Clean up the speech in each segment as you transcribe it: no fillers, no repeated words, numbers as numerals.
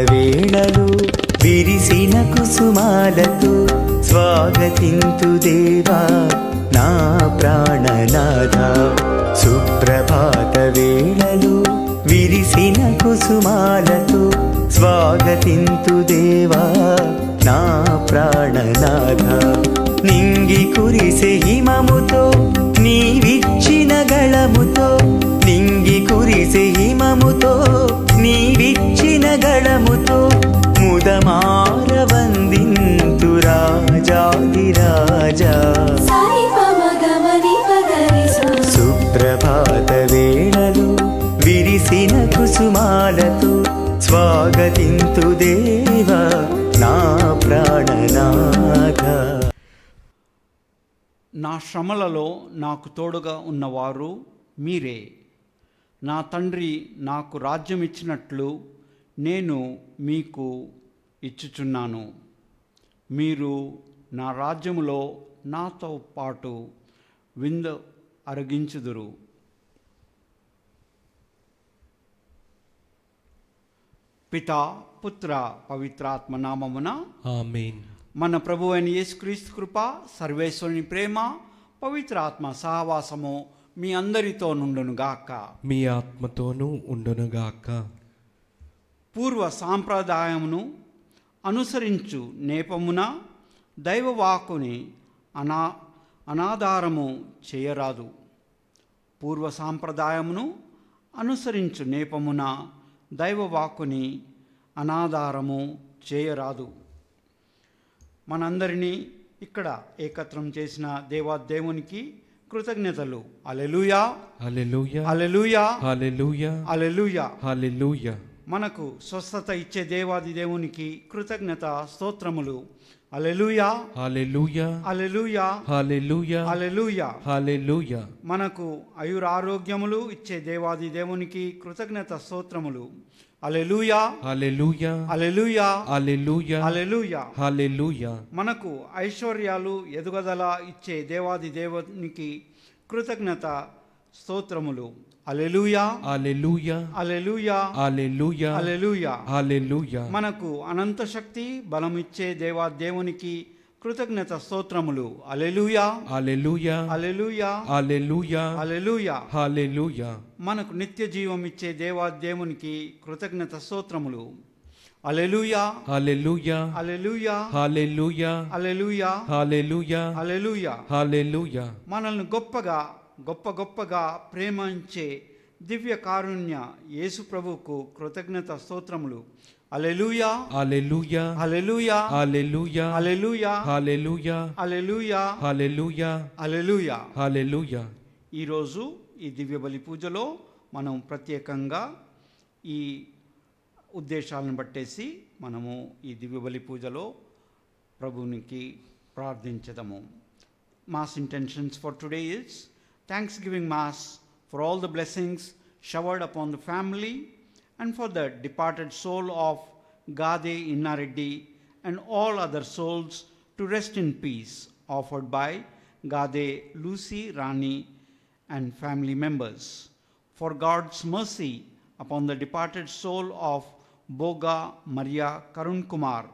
వేళలు విరిసిన కుసుమాలతో స్వాగతింతు దేవా నా ప్రాణనాథ. సుప్రభాత వేళలు విరిసిన కుసుమాలతో స్వాగతింతు దేవా నా ప్రాణనాథ. నింగి కురిసే హిమముతో నీవిచ్చిన గళముతో, నింగి కురిసే హిమముతో నీవిచ్చిన గళముతో ముదమార వందింతు రాజాధిరాజా. సుప్రభాత వేళలు విరిసిన కుసుమాలతో స్వాగతింతు దేవా నా ప్రాణనాథ. నా శ్రమలలో నాకు తోడుగా ఉన్నవారు మీరే. నా తండ్రి నాకు రాజ్యం ఇచ్చినట్లు నేను మీకు ఇచ్చుచున్నాను. మీరు నా రాజ్యములో నాతో పాటు విందు అరగించుదురు. పితా పుత్ర పవిత్రాత్మ నామమున ఆమేన్. మన ప్రభు అయిన యేసుక్రీస్తు కృప, సర్వేశ్వరుని ప్రేమ, పవిత్రాత్మ సహవాసము మీ అందరితో నుండునుగాక. మీ ఆత్మతోనూ ఉండునుగాక. పూర్వ సాంప్రదాయమును అనుసరించు నేపమున దైవవాక్కుని అనాధారము చేయరాదు. పూర్వ సాంప్రదాయమును అనుసరించు నేపమున దైవవాక్కుని అనాధారము చేయరాదు. మనందరినీ ఇక్కడ ఏకత్రం చేసిన దేవాదేవునికి కృతజ్ఞతలు. హల్లెలూయా, హల్లెలూయా, హల్లెలూయా, హల్లెలూయా, హల్లెలూయా, హల్లెలూయా. మనకు స్వస్థత ఇచ్చే దేవాది దేవునికి కృతజ్ఞత స్తోత్రములు. హల్లెలూయా, హల్లెలూయా, హల్లెలూయా, హల్లెలూయా, హల్లెలూయా, హల్లెలూయా. మనకు ఆయురారోగ్యములు ఇచ్చే దేవాది దేవునికి కృతజ్ఞత స్తోత్రములు. హల్లెలూయా, హల్లెలూయా, హల్లెలూయా, హల్లెలూయా, హల్లెలూయా. హల్లెలూయా. మనకు ఐశ్వర్యాలు ఎదుగుదల ఇచ్చే దేవాది దేవునికి కృతజ్ఞత స్తోత్రములు. హల్లెలూయా, హల్లెలూయా, హల్లెలూయా, హల్లెలూయా, హల్లెలూయా. హల్లెలూయా. మనకు అనంత శక్తి బలమిచ్చే దేవాదేవునికి కృతజ్ఞత స్తోత్రములు. హల్లెలూయా, హల్లెలూయా, హల్లెలూయా, హల్లెలూయా, హల్లెలూయా. హల్లెలూయా. మనకు నిత్య జీవం ఇచ్చే దేవాదేవునికి కృతజ్ఞత స్తోత్రములు. హల్లెలూయా, హల్లెలూయా, హల్లెలూయా, హల్లెలూయా, హల్లెలూయా, హల్లెలూయా, హల్లెలూయా. హల్లెలూయా. మనల్ని గొప్పగా ప్రేమించే దివ్య కారుణ్య యేసు ప్రభువుకు కృతజ్ఞత స్తోత్రములు. హల్లెలూయా, హల్లెలూయా, హల్లెలూయా, హల్లెలూయా, హల్లెలూయా, హల్లెలూయా, హల్లెలూయా, హల్లెలూయా, హల్లెలూయా. హల్లెలూయా. ఈరోజు ఈ దివ్య బలి పూజలో మనం ప్రత్యేకంగా ఈ ఉద్దేశాలను బట్టేసి మనము ఈ దివ్య బలి పూజలో ప్రభువునికి ప్రార్థించదము. Mass intentions for today is Thanksgiving Mass for all the blessings showered upon the family and for the departed soul of Gade Innareddy and all other souls to rest in peace, offered by Gade Lucy Rani and family members. For God's mercy upon the departed soul of Boga Maria Karun Kumar,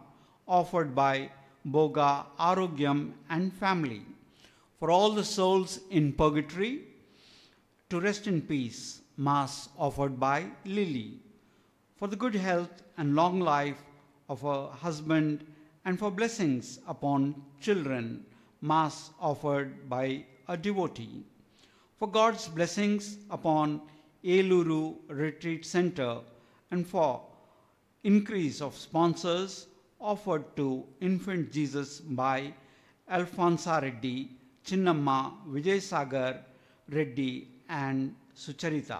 offered by Boga Arogyam and family. For all the souls in purgatory to rest in peace, Mass offered by Lily. For the good health and long life of her husband and for blessings upon children, Mass offered by a devotee. For God's blessings upon Eluru Retreat Center and for increase of sponsors offered to Infant Jesus by Alfonsa Reddy, Chinnamma, Vijay Sagar Reddy and Sucharita.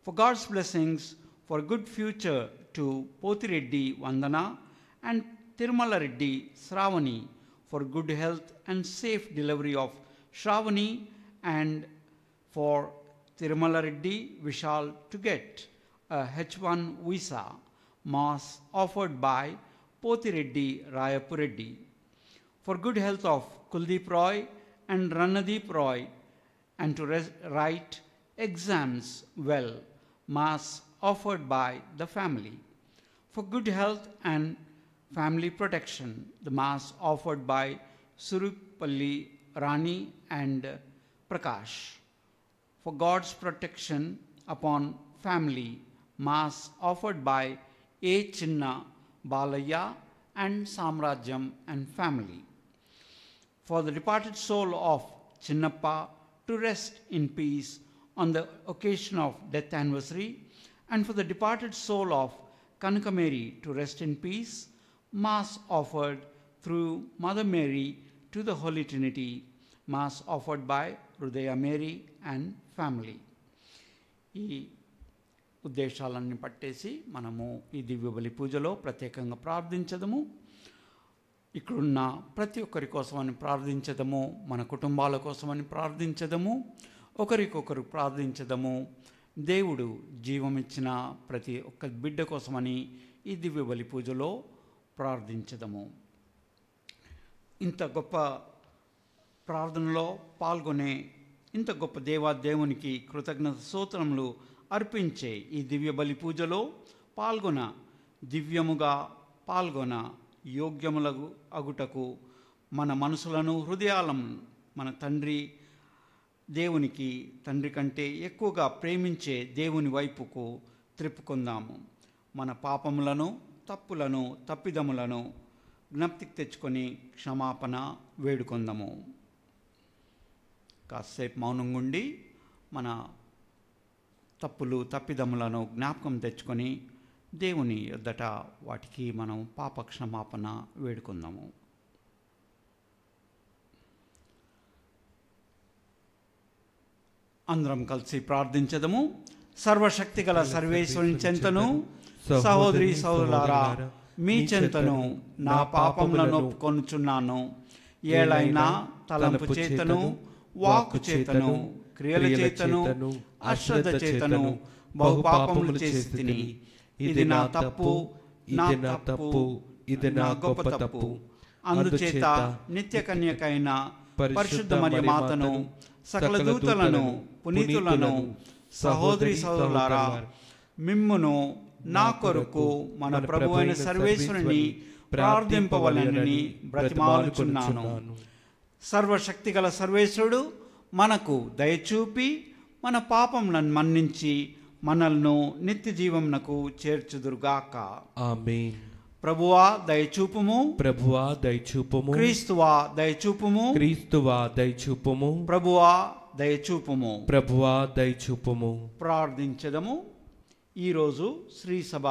For God's blessings for good future to Pothireddy Vandana and Tirumala Reddy Sravani, for good health and safe delivery of Shravani, and for Tirumala Reddy Vishal to get a H1 visa. Mass offered by Pothireddy Rayapureddy. For good health of Kuldeep Roy and Ranadeep Roy, and to write exams well. Mass offered by the family. For good health and family protection, the Mass offered by Surupalli Rani and Prakash. For God's protection upon family, Mass offered by A. Chinna Balaya and Samrajyam and family. For the departed soul of Chinnappa to rest in peace on the occasion of death anniversary, and for the departed soul of Kanakamary to rest in peace, Mass offered through Mother Mary to the Holy Trinity. Mass offered by Rudaya Mary and family. ఈ ఉద్దేశాలన్నీ పట్టేసి మనము ఈ దివ్య బలి పూజలో ప్రత్యేకంగా ప్రార్థించదము. ఇక్కడున్న ప్రతి ఒక్కరి కోసమని ప్రార్థించదము, మన కుటుంబాల కోసమని ప్రార్థించదము, ఒకరికొకరు ప్రార్థించదము. దేవుడు జీవమిచ్చిన ప్రతి ఒక్క బిడ్డ కోసమని ఈ దివ్య బలి పూజలో ప్రార్థించదము. ఇంత గొప్ప ప్రార్థనలో పాల్గొనే ఇంత గొప్ప దేవునికి కృతజ్ఞత స్తోత్రములు అర్పించే ఈ దివ్య బలి పూజలో దివ్యముగా పాల్గొన యోగ్యములకు అగుటకు మన మనసులను హృదయాలను మన తండ్రి కంటే ఎక్కువగా ప్రేమించే దేవుని వైపుకు త్రిప్పుకుందాము. మన పాపములను, తప్పులను, తప్పిదములను జ్ఞప్తికి తెచ్చుకొని క్షమాపణ వేడుకొందాము. కాసేపు మౌనంగా ఉండి మన తప్పులు, తప్పిదములను జ్ఞాపకం తెచ్చుకొని దేవుని యొద్దట వాటికి మనం పాప క్షమాపణ వేడుకుందాము. అందరం కలిసి ప్రార్థించదము. సర్వశక్తి గల సర్వేశ్వరుని చెంతను, సహోదరి సహోదరులారా, మీ చెంతను నా పాపములను ఒప్పుకొనుచున్నాను. ఏలైనా తలంపు చేతను, వాక్కు చేతను, క్రియల చేతను, అశ్రద్ధ చేతను బహుపాపములు చేసి తిని. ఇది నా తప్పు, ఇది నా గొప్ప తప్పు. అందుచేత నిత్య కన్యకైన పరిశుద్ధ మరియ మాతను, సకల దూతలను, పునీతులను, సహోదరి సహోదరులారా, మిమ్మును నా కొరకు మన ప్రభు అయిన సర్వేశ్వరుని ప్రార్థింపవలెనని బ్రతిమాలుచున్నాను. సర్వశక్తి గల సర్వేశ్వరుడు మనకు దయచూపి మన పాపములను మన్నించి మనల్ని నిత్య జీవమునకు చేర్చుదురుగాక. ఆమేన్. ప్రభువా దయచూపుము, ప్రభువా దయచూపుము. క్రీస్తువా దయచూపుము, క్రీస్తువా దయచూపుము. ప్రభువా దయచూపుము, ప్రభువా దయచూపుము. ప్రార్థించదము. ఈరోజు శ్రీసభ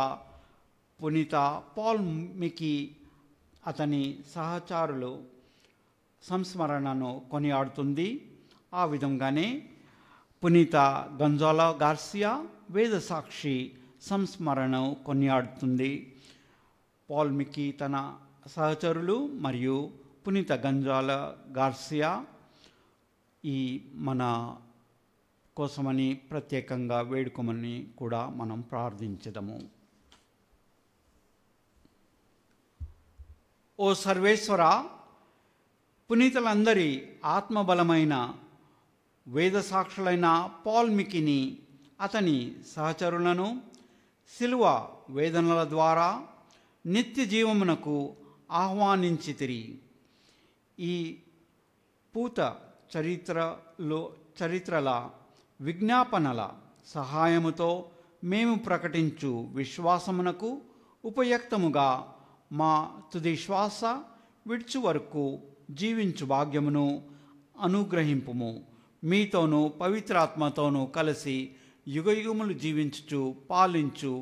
పునీత పాల్ మికీ అతని సహచారులు సంస్మరణను కొనియాడుతుంది. ఆ విధంగానే పునీత గంజాలా గార్సియా వేద సాక్షి సంస్మరణ కొనియాడుతుంది. పాల్ మికీ తన సహచరులు మరియు పునీత గంజాలా గార్సియా ఈ మన కోసమని ప్రత్యేకంగా వేడుకోమని కూడా మనం ప్రార్థించదము. ఓ సర్వేశ్వర, పునీతులందరి ఆత్మబలమైన వేద సాక్షులైన పాల్ మికీని, అతని సహచరులను శిలువ వేదనల ద్వారా నిత్య జీవమునకు ఆహ్వానించితిరి. ఈ పూత చరిత్రల విజ్ఞాపనల సహాయముతో మేము ప్రకటించు విశ్వాసమునకు ఉపయుక్తముగా మా తుది శ్వాస విడుచు వరకు జీవించు భాగ్యమును అనుగ్రహింపుము. మీతోనూ పవిత్రాత్మతోనూ కలిసి యుగయుగములు జీవించుచు పాలించు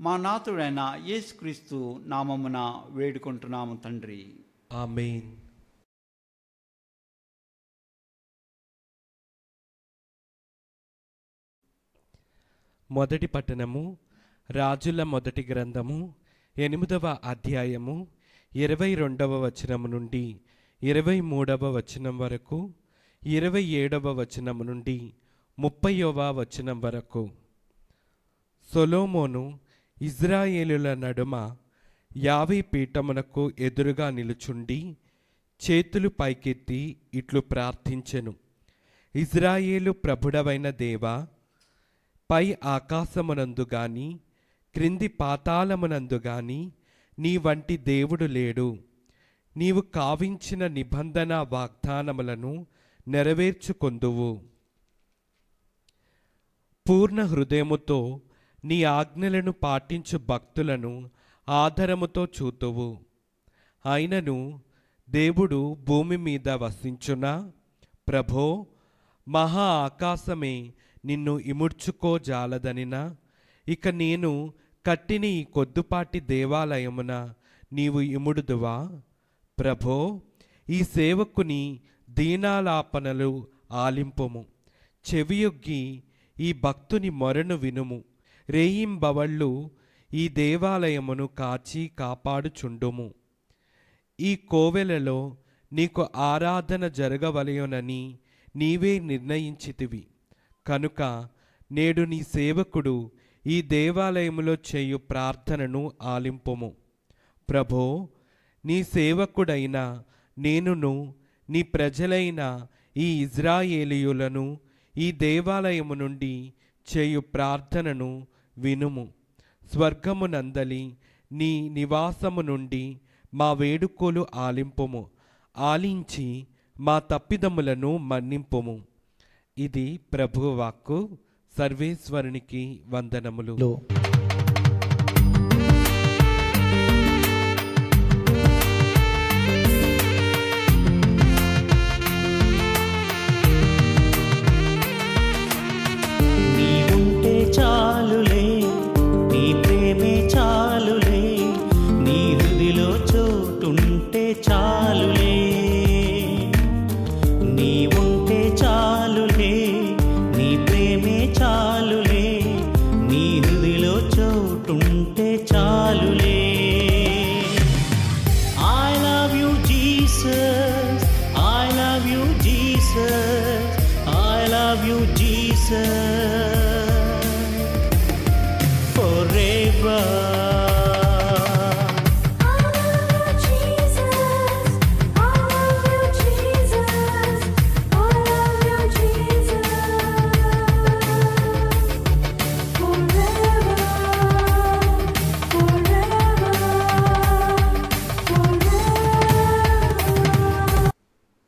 మా నాథుడైన యేసుక్రీస్తు నామమున వేడుకుంటున్నాము తండ్రి. ఆమేన్. మొదటి పట్టణము. రాజుల మొదటి గ్రంథము 8వ అధ్యాయము 22వ వచనము నుండి 23వ వచనం వరకు, 27వ వచనం నుండి 30వ వచనం వరకు. సొలొమోను ఇజ్రాయేలుల నడుమ యావే పీఠమునకు ఎదురుగా నిలుచుండి చేతులు పైకెత్తి ఇట్లు ప్రార్థించెను. ఇజ్రాయేలు ప్రభుడవైన దేవా, పై ఆకాశమునందు గాని క్రింది పాతాళమునందు గాని నీ వంటి దేవుడు లేడు. నీవు కావించిన నిబంధన వాగ్దానములను నెరవేర్చుకొందువు. పూర్ణ హృదయముతో నీ ఆజ్ఞలను పాటించు భక్తులను ఆదరముతో చూతువు. అయినను దేవుడు భూమి మీద వసించునా? ప్రభో, మహా ఆకాశమే నిన్ను ఇముడ్చుకోజాలదనినా? ఇక నేను కట్టిన ఈ కొద్దుపాటి దేవాలయమున నీవు ఇముడుదువా? ప్రభో, ఈ సేవకుని దీనాలాపనలు ఆలింపుము. చెవియొగ్గి ఈ భక్తుని మొరను వినుము. రేయింబవళ్ళు ఈ దేవాలయమును కాచి కాపాడుచుండుము. ఈ కోవెలలో నీకు ఆరాధన జరగవలయునని నీవే నిర్ణయించితివి కనుక నేడు నీ సేవకుడు ఈ దేవాలయములో చేయు ప్రార్థనను ఆలింపుము. ప్రభో, నీ సేవకుడైన నేనును నీ ప్రజలైన ఈ ఇజ్రాయేలీయులను ఈ దేవాలయము నుండి చేయు ప్రార్థనను వినుము. స్వర్గమునందలి నీ నివాసము నుండి మా వేడుకోలు ఆలింపుము. ఆలించి మా తప్పిదములను మన్నింపుము. ఇది ప్రభువు వాక్కు. సర్వేశ్వరునికి వందనములు. నీవుంటే చాలులే, నీ ప్రేమే చాలులే, నీ హృదిలో చోటుంటే చాలులే. నీవుంటే చాలులే, నీ ప్రేమే చాలులే, నీ హృదిలో చోటుంటే చాలులే. I love you Jesus, I love you Jesus, I love you Jesus, forever.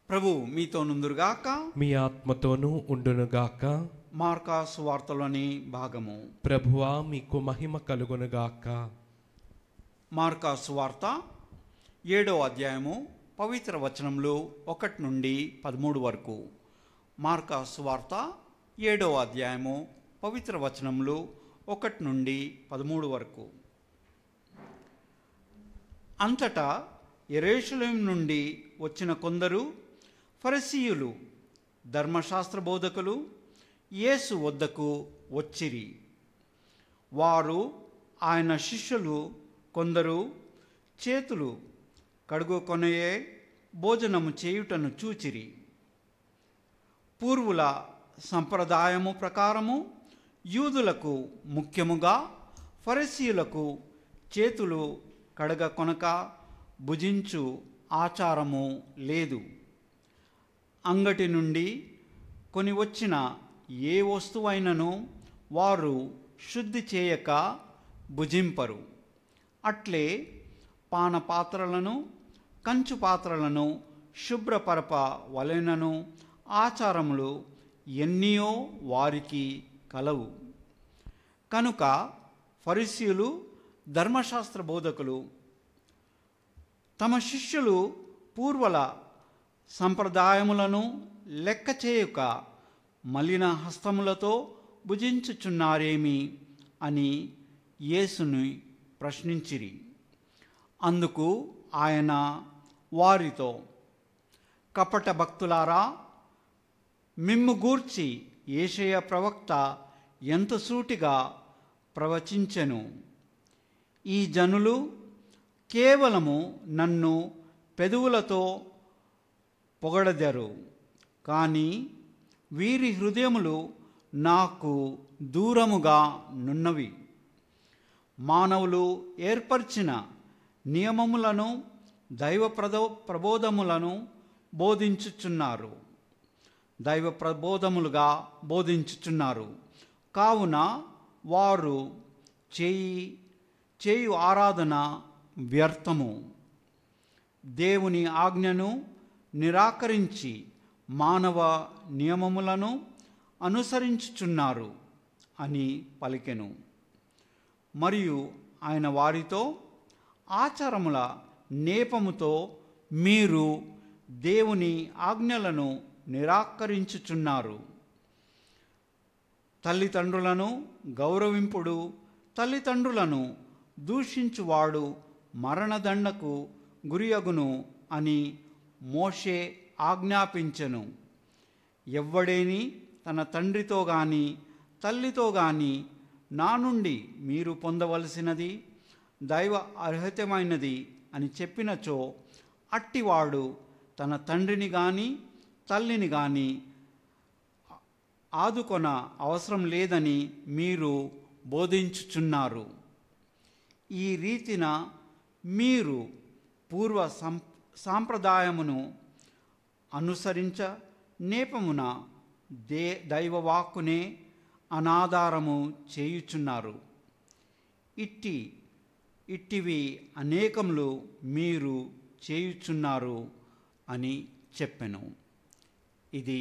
ప్రభు మీతో నుందురుగాక, మీ ఆత్మతోనూ ఉండునుగాక. మార్కా సువార్తలోని భాగము. ప్రభువా, మీకు మహిమ కలుగునుగాక. మార్కా సువార్త 7వ అధ్యాయము పవిత్ర వచనములు 1 నుండి 13 వరకు. మార్కా సువార్త 7వ అధ్యాయము పవిత్ర వచనములు 1 నుండి 13 వరకు. అంతటా యెరూషలేము నుండి వచ్చిన కొందరు ఫరిసీయులు, ధర్మశాస్త్ర బోధకులు యేసు వద్దకు వచ్చిరి. వారు ఆయన శిష్యులు కొందరు చేతులు కడుగుకొనయే భోజనము చేయుటను చూచిరి. పూర్వుల సంప్రదాయము ప్రకారము యూదులకు, ముఖ్యముగా ఫరిసీయులకు చేతులు కడగకొనక భుజించు ఆచారము లేదు. అంగటి నుండి కొని వచ్చిన ఏ వస్తువైనను వారు శుద్ధి చేయక భుజింపరు. అట్లే పానపాత్రలను, కంచు పాత్రలను శుభ్రపరప వలెనను ఆచారములు ఎన్నియో వారికి కలవు. కనుక ఫరిసీయులు, ధర్మశాస్త్ర బోధకులు తమ శిష్యులు పూర్వల సంప్రదాయములను లెక్క చేయక మలిన హస్తములతో భుజించుచున్నారేమి అని యేసుని ప్రశ్నించిరి. అందుకు ఆయన వారితో, కపట భక్తులారా, మిమ్ము గూర్చి యెషయా ప్రవక్త ఎంత సూటిగా ప్రవచించెను. ఈ జనులు కేవలము నన్ను పెదవులతో పొగడెదరు, కానీ వీరి హృదయములు నాకు దూరముగా నున్నవి. మానవులు ఏర్పరిచిన నియమములను దైవ ప్రబోధములను బోధించుచున్నారు, దైవ ప్రబోధములుగా బోధించుచున్నారు. కావున వారు చేయు ఆరాధన వ్యర్థము. దేవుని ఆజ్ఞను నిరాకరించి మానవ నియమములను అనుసరించుచున్నారు అని పలికెను. మరియు ఆయన వారితో, ఆచారముల నేపముతో మీరు దేవుని ఆజ్ఞలను నిరాకరించుచున్నారు. తల్లిదండ్రులను గౌరవింపుడు, తల్లిదండ్రులను దూషించువాడు మరణదండకు గురియగును అని మోషే ఆజ్ఞాపించెను. ఎవ్వడేని తన తండ్రితో గాని తల్లితో గాని, నా నుండి మీరు పొందవలసినది దైవ అర్హతమైనది అని చెప్పినచో, అట్టివాడు తన తండ్రిని గాని తల్లిని గాని ఆదుకొన అవసరం లేదని మీరు బోధించుచున్నారు. ఈ రీతిన మీరు పూర్వ సాంప్రదాయమును అనుసరించ నేపమున దైవవాక్కునే అనాధారము చేయుచున్నారు. ఇట్టివి అనేకములు మీరు చేయుచున్నారు అని చెప్పెను. ఇది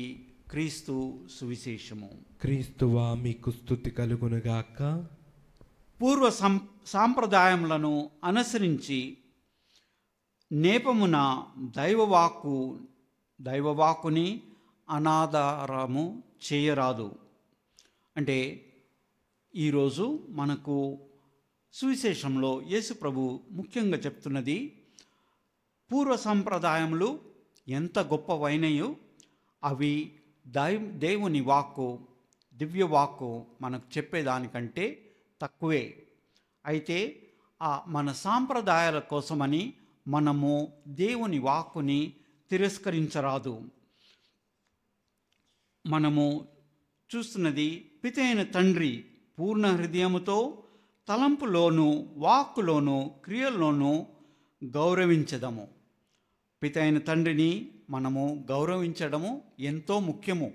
క్రీస్తు సువిశేషము. క్రీస్తువా మీకు స్తుతి కలుగునుగాక. పూర్వ సాంప్రదాయములను అనుసరించి నేపమున దైవవాక్కుని అనాధారము చేయరాదు. అంటే ఈరోజు మనకు సువిశేషంలో యేసు ప్రభు ముఖ్యంగా చెప్తున్నది, పూర్వ సంప్రదాయములు ఎంత గొప్పవైనయో అవి దేవుని వాక్కు, దివ్యవాక్కు మనకు చెప్పేదానికంటే తక్కువే. అయితే మన సాంప్రదాయాల కోసమని మనము దేవుని వాక్కుని తిరస్కరించరాదు. మనము చూస్తున్నది, పితైన తండ్రి పూర్ణ హృదయముతో తలంపులోను వాక్కులోను క్రియల్లోనూ గౌరవించదము. పితైన తండ్రిని మనము గౌరవించడము ఎంతో ముఖ్యము.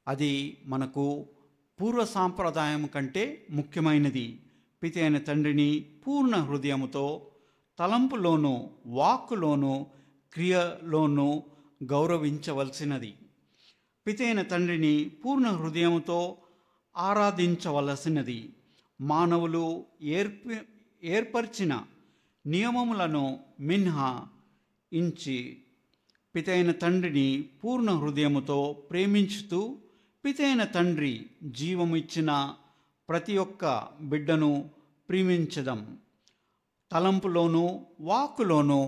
అది మనకు పూర్వ సాంప్రదాయం కంటే ముఖ్యమైనది. పితైన తండ్రిని పూర్ణ హృదయముతో తలంపులోను వాక్కులోను క్రియలోనూ గౌరవించవలసినది. పితైన తండ్రిని పూర్ణ హృదయముతో ఆరాధించవలసినది. మానవులు ఏర్పరిచిన నియమములను మినహాయించి పితైన తండ్రిని పూర్ణ హృదయముతో ప్రేమించుతూ, పితైన తండ్రి జీవమిచ్చిన ప్రతి ఒక్క బిడ్డను ప్రేమించదం. తలంపులోనూ వాక్కులోనూ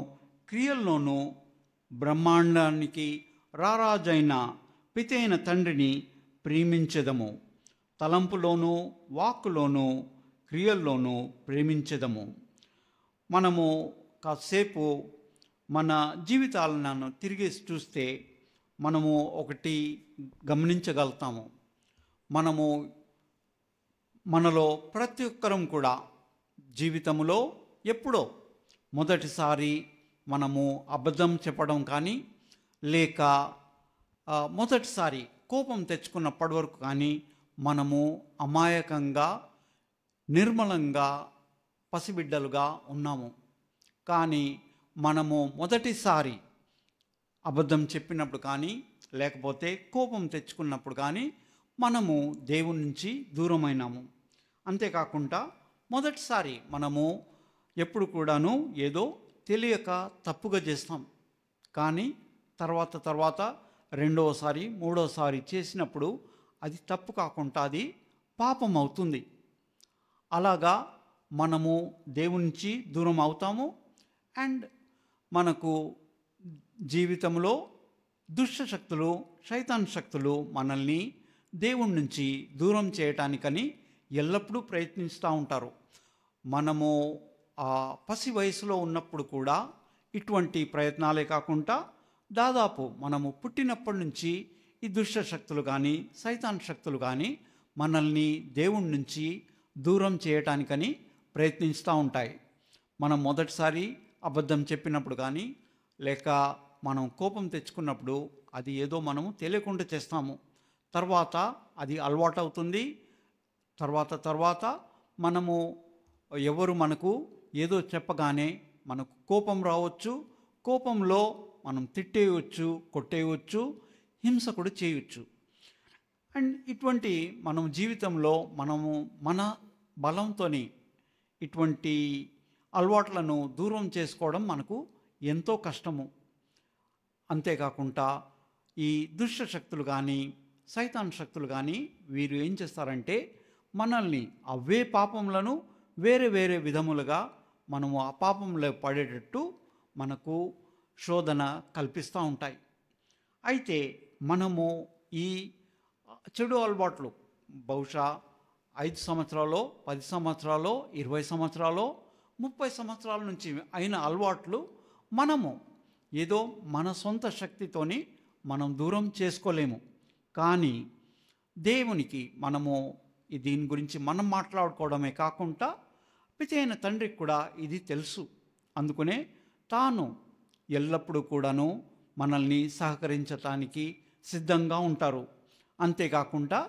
క్రియల్లోనూ బ్రహ్మాండానికి రారాజైన పితైన తండ్రిని ప్రేమించదము. తలంపులోనూ వాక్కులోనూ క్రియల్లోనూ ప్రేమించదము. మనము కాసేపు మన జీవితాలను తిరిగి చూస్తే మనము ఒకటి గమనించగలుగుతాము. మనలో ప్రతి ఒక్కరం కూడా జీవితంలో ఎప్పుడో మొదటిసారి మనము అబద్ధం చెప్పడం కానీ, లేక మొదటిసారి కోపం తెచ్చుకున్నప్పటి వరకు కానీ మనము అమాయకంగా నిర్మలంగా పసిబిడ్డలుగా ఉన్నాము. కానీ మనము మొదటిసారి అబద్ధం చెప్పినప్పుడు కానీ, లేకపోతే కోపం తెచ్చుకున్నప్పుడు కానీ మనము దేవుని నుంచి దూరమైనాము. అంతేకాకుండా మొదటిసారి మనము ఎప్పుడు కూడాను ఏదో తెలియక తప్పుగా చేస్తాం. కానీ తర్వాత రెండవసారి మూడోసారి చేసినప్పుడు అది తప్పు కాకుండా అది పాపం అవుతుంది. అలాగా మనము దేవుని నుంచి దూరం అవుతాము. అండ్ మనకు జీవితంలో దుష్ట శక్తులు, శైతాన్ శక్తులు మనల్ని దేవుని నుంచి దూరం చేయటానికని ఎల్లప్పుడూ ప్రయత్నిస్తూ ఉంటారు. మనము పసి వయసులో ఉన్నప్పుడు కూడా ఇటువంటి ప్రయత్నాలే కాకుండా దాదాపు మనము పుట్టినప్పటి నుంచి ఈ దుష్ట శక్తులు కానీ సైతాన్ శక్తులు కానీ మనల్ని దేవుడి నుంచి దూరం చేయటానికని ప్రయత్నిస్తూ ఉంటాయి. మనం మొదటిసారి అబద్ధం చెప్పినప్పుడు కానీ లేక మనం కోపం తెచ్చుకున్నప్పుడు అది ఏదో మనము తెలియకుండా చేస్తాము. తర్వాత అది అలవాటు అవుతుంది. తర్వాత మనము ఎవరు మనకు ఏదో చెప్పగానే మనకు కోపం రావచ్చు. కోపంలో మనం తిట్టేయవచ్చు, కొట్టేయవచ్చు, హింస కూడా చేయవచ్చు. అండ్ ఇటువంటి మనం జీవితంలో మనము మన బలంతో ఇటువంటి అలవాట్లను దూరం చేసుకోవడం మనకు ఎంతో కష్టము. అంతేకాకుండా ఈ దుష్ట శక్తులు కానీ సైతాన్ శక్తులు కానీ వీరు ఏం చేస్తారంటే మనల్ని అవే పాపములను వేరే వేరే విధములుగా మనము ఆ పాపంలో పడేటట్టు మనకు శోధన కల్పిస్తూ ఉంటాయి. అయితే మనము ఈ చెడు అలవాట్లు బహుశా 5 సంవత్సరాలు, 10 సంవత్సరాలు, 20 సంవత్సరాలు, 30 సంవత్సరాల నుంచి అయిన అలవాట్లు మనము ఏదో మన సొంత శక్తితోని మనం దూరం చేసుకోలేము. కానీ దేవునికి మనము దీని గురించి మనం మాట్లాడుకోవడమే కాకుండా పిత అయిన తండ్రికి కూడా ఇది తెలుసు. అందుకనే తాను ఎల్లప్పుడూ కూడాను మనల్ని సహకరించటానికి సిద్ధంగా ఉంటారు. అంతేకాకుండా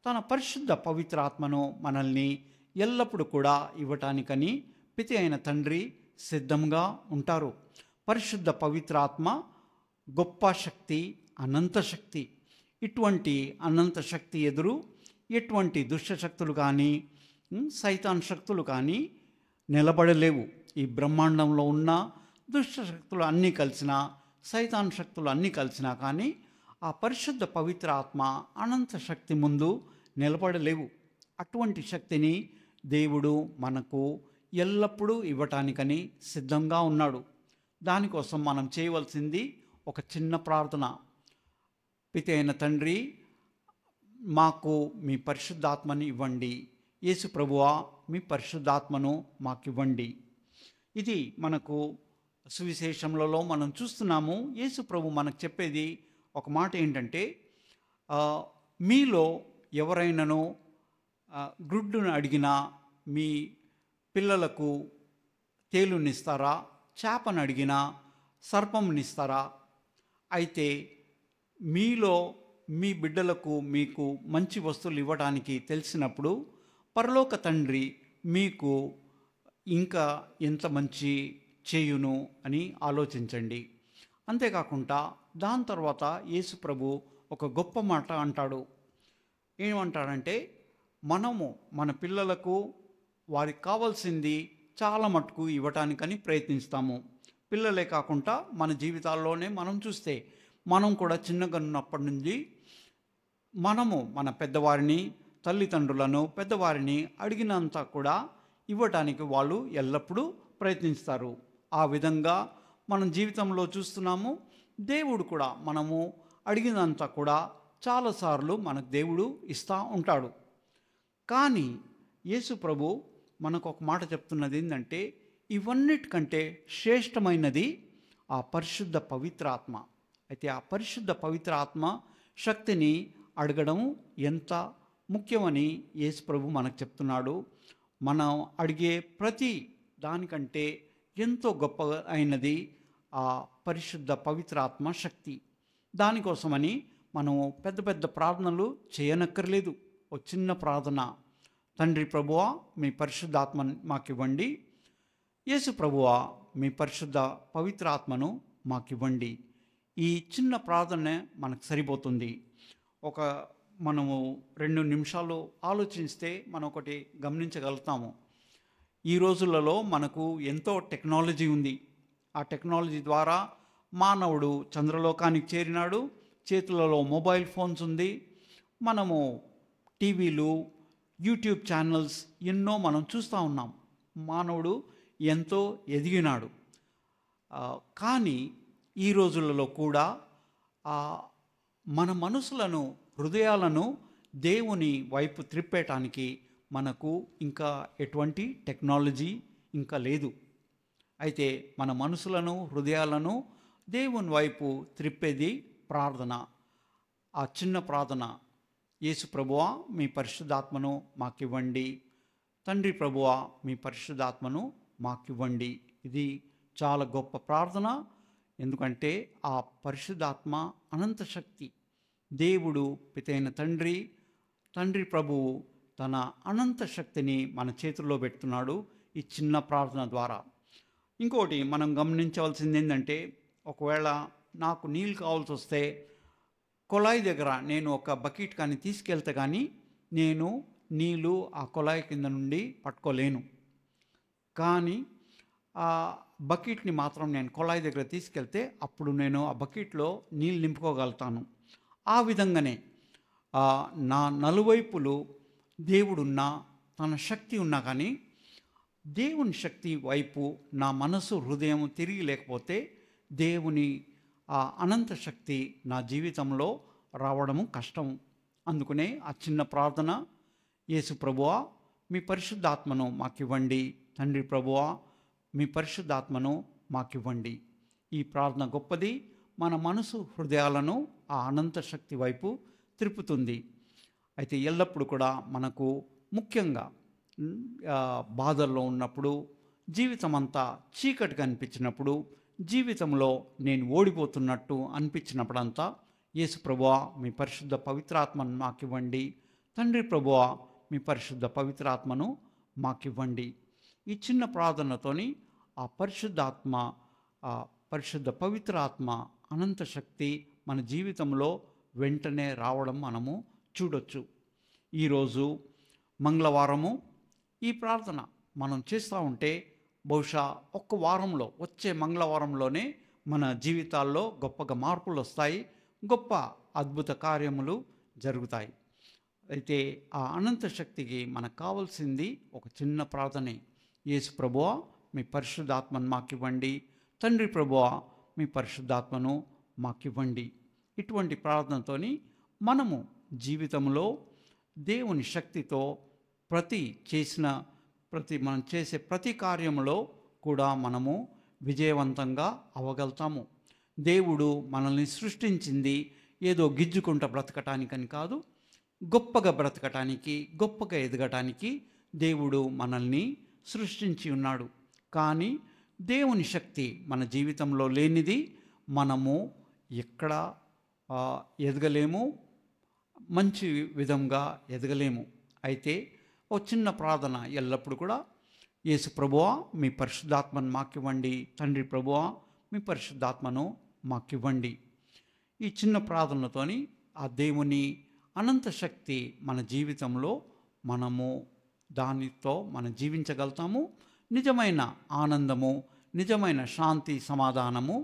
తన పరిశుద్ధ పవిత్రాత్మను మనల్ని ఎల్లప్పుడూ కూడా ఇవ్వటానికని పిత అయిన తండ్రి సిద్ధంగా ఉంటారు. పరిశుద్ధ పవిత్రాత్మ గొప్ప శక్తి, అనంత శక్తి. ఇటువంటి అనంత శక్తి ఎదురు ఎటువంటి దుష్టశక్తులు కానీ సైతాన్ శక్తులు కానీ నిలబడలేవు. ఈ బ్రహ్మాండంలో ఉన్న దుష్టశక్తులు అన్నీ కలిసినా, సైతాన్ శక్తులు అన్నీ కలిసినా కానీ ఆ పరిశుద్ధ పవిత్ర ఆత్మ అనంత శక్తి ముందు నిలబడలేవు. అటువంటి శక్తిని దేవుడు మనకు ఎల్లప్పుడూ ఇవ్వటానికని సిద్ధంగా ఉన్నాడు. దానికోసం మనం చేయవలసింది ఒక చిన్న ప్రార్థన. పిత అయిన తండ్రి, మాకు మీ పరిశుద్ధాత్మని ఇవ్వండి. యేసు ప్రభువా, మీ పరిశుద్ధాత్మను మాకు ఇవ్వండి. ఇది మనకు సువిశేషములలో మనం చూస్తున్నాము. యేసు ప్రభు మనకు చెప్పేది ఒక మాట ఏంటంటే, మీలో ఎవరైనాను గుడ్డును అడిగినా మీ పిల్లలకు తేలునిస్తారా? చేపను అడిగినా సర్పంనిస్తారా? అయితే మీలో మీ బిడ్డలకు మీకు మంచి వస్తువులు ఇవ్వడానికి తెలిసినప్పుడు పరలోక తండ్రి మీకు ఇంకా ఎంత మంచి చేయును అని ఆలోచించండి. అంతేకాకుండా దాని తర్వాత యేసు ప్రభు ఒక గొప్ప మాట అంటాడు. ఏమంటాడంటే, మనము మన పిల్లలకు వారికి కావాల్సింది చాలా మటుకు ఇవ్వటానికని ప్రయత్నిస్తాము. పిల్లలే కాకుండా మన జీవితాల్లోనే మనం చూస్తే మనం కూడా చిన్నగా ఉన్నప్పటి నుంచి మనము మన పెద్దవారిని, తల్లిదండ్రులను, పెద్దవారిని అడిగినంత కూడా ఇవ్వటానికి వాళ్ళు ఎల్లప్పుడూ ప్రయత్నిస్తారు. ఆ విధంగా మనం జీవితంలో చూస్తున్నాము. దేవుడు కూడా మనము అడిగినంత కూడా చాలాసార్లు మనకు దేవుడు ఇస్తూ ఉంటాడు. కానీ యేసు ప్రభు మనకు ఒక మాట చెప్తున్నది ఏంటంటే, ఇవన్నిటికంటే శ్రేష్టమైనది ఆ పరిశుద్ధ పవిత్ర ఆత్మ. అయితే ఆ పరిశుద్ధ పవిత్ర ఆత్మ శక్తిని అడగడం ఎంత ముఖ్యమని యేసు ప్రభు మనకు చెప్తున్నాడు. మనం అడిగే ప్రతి దానికంటే ఎంతో గొప్ప అయినది ఆ పరిశుద్ధ పవిత్ర ఆత్మ శక్తి. దానికోసమని మనం పెద్ద పెద్ద ప్రార్థనలు చేయనక్కర్లేదు. ఒక చిన్న ప్రార్థన, తండ్రి ప్రభువా, మీ పరిశుద్ధాత్మ మాకివ్వండి. యేసు ప్రభువా, మీ పరిశుద్ధ పవిత్ర ఆత్మను మాకివ్వండి. ఈ చిన్న ప్రార్థన మనకు సరిపోతుంది. మనము 2 నిమిషాలు ఆలోచిస్తే మనం ఒకటి గమనించగలుగుతాము. ఈ రోజులలో మనకు ఎంతో టెక్నాలజీ ఉంది. ఆ టెక్నాలజీ ద్వారా మానవుడు చంద్రలోకానికి చేరినాడు. చేతులలో మొబైల్ ఫోన్స్ ఉంది. మనము టీవీలు, యూట్యూబ్ ఛానల్స్ ఎన్నో మనం చూస్తూ ఉన్నాం. మానవుడు ఎంతో ఎదిగినాడు. కానీ ఈ రోజులలో కూడా మన మనసులను, హృదయాలను దేవుని వైపు త్రిప్పేయటానికి మనకు ఇంకా ఎటువంటి టెక్నాలజీ ఇంకా లేదు. అయితే మన మనసులను, హృదయాలను దేవుని వైపు త్రిప్పేది ప్రార్థన. ఆ చిన్న ప్రార్థన, యేసు ప్రభువా మీ పరిశుద్ధాత్మను మాకివ్వండి, తండ్రి ప్రభువా మీ పరిశుద్ధాత్మను మాకివ్వండి. ఇది చాలా గొప్ప ప్రార్థన. ఎందుకంటే ఆ పరిశుద్ధాత్మ అనంత శక్తి. దేవుడు పితైన తండ్రి ప్రభువు తన అనంత శక్తిని మన చేతుల్లో పెడుతున్నాడు ఈ చిన్న ప్రార్థన ద్వారా. ఇంకోటి మనం గమనించవలసింది ఏంటంటే, ఒకవేళ నాకు నీళ్ళు కావాల్సి వస్తే కొళాయి దగ్గర నేను ఒక బకెట్ కానీ తీసుకెళ్తే కానీ నేను నీళ్ళు ఆ కొళాయి కింద నుండి పట్టుకోలేను. కానీ ఆ బకెట్ని మాత్రం నేను కొళాయి దగ్గర తీసుకెళ్తే అప్పుడు నేను ఆ బకెట్లో నీళ్ళు నింపుకోగలుగుతాను. ఆ విధంగానే నా నలువైపులు దేవుడున్నా, తన శక్తి ఉన్నా కానీ దేవుని శక్తి వైపు నా మనసు, హృదయం తిరిగి లేకపోతే దేవుని ఆ అనంత శక్తి నా జీవితంలో రావడము కష్టం. అందుకనే ఆ చిన్న ప్రార్థన, యేసు ప్రభువా మీ పరిశుద్ధాత్మను మాకివ్వండి, తండ్రి ప్రభువా మీ పరిశుద్ధాత్మను మాకివ్వండి. ఈ ప్రార్థన గొప్పది. మన మనసు, హృదయాలను ఆ అనంత శక్తి వైపు త్రిప్పుతుంది. అయితే ఎల్లప్పుడూ కూడా మనకు ముఖ్యంగా బాధల్లో ఉన్నప్పుడు, జీవితం అంతా చీకటిగా అనిపించినప్పుడు, జీవితంలో నేను ఓడిపోతున్నట్టు అనిపించినప్పుడంతా యేసు ప్రభువా మీ పరిశుద్ధ పవిత్రాత్మను మాకివ్వండి, తండ్రి ప్రభువా మీ పరిశుద్ధ పవిత్రాత్మను మాకివ్వండి. ఈ చిన్న ప్రార్థనతోని ఆ పరిశుద్ధాత్మ, ఆ పరిశుద్ధ పవిత్రాత్మ అనంత శక్తి మన జీవితంలో వెంటనే రావడం మనము చూడొచ్చు. ఈరోజు మంగళవారము ఈ ప్రార్థన మనం చేస్తూ ఉంటే బహుశా ఒక్క వారంలో, వచ్చే మంగళవారంలోనే మన జీవితాల్లో గొప్పగా మార్పులు వస్తాయి, గొప్ప అద్భుత కార్యములు జరుగుతాయి. అయితే ఆ అనంత శక్తికి మనకు కావాల్సింది ఒక చిన్న ప్రార్థనే. యేసు ప్రభువా మీ పరిశుద్ధాత్మను మాకివ్వండి, తండ్రి ప్రభువా మీ పరిశుద్ధాత్మను మాకివ్వండి. ఇటువంటి ప్రార్థనతోని మనము జీవితంలో దేవుని శక్తితో మనం చేసే ప్రతి కార్యంలో కూడా మనము విజయవంతంగా అవ్వగలుగుతాము. దేవుడు మనల్ని సృష్టించింది ఏదో గిజ్జుకుంట బ్రతకటానికని కాదు, గొప్పగా బ్రతకటానికి, గొప్పగా ఎదగటానికి దేవుడు మనల్ని సృష్టించి ఉన్నాడు. కానీ దేవుని శక్తి మన జీవితంలో లేనిది మనము ఎక్కడ ఎదగలేము, మంచి విధంగా ఎదగలేము. అయితే ఓ చిన్న ప్రార్థన ఎల్లప్పుడూ కూడా, యేసు ప్రభువా మీ పరిశుద్ధాత్మను మాకివ్వండి, తండ్రి ప్రభువా మీ పరిశుద్ధాత్మను మాకివ్వండి. ఈ చిన్న ప్రార్థనతోని ఆ దేవుని అనంత శక్తి మన జీవితంలో మనము దానితో మనం జీవించగలుగుతాము. నిజమైన ఆనందము, నిజమైన శాంతి, సమాధానము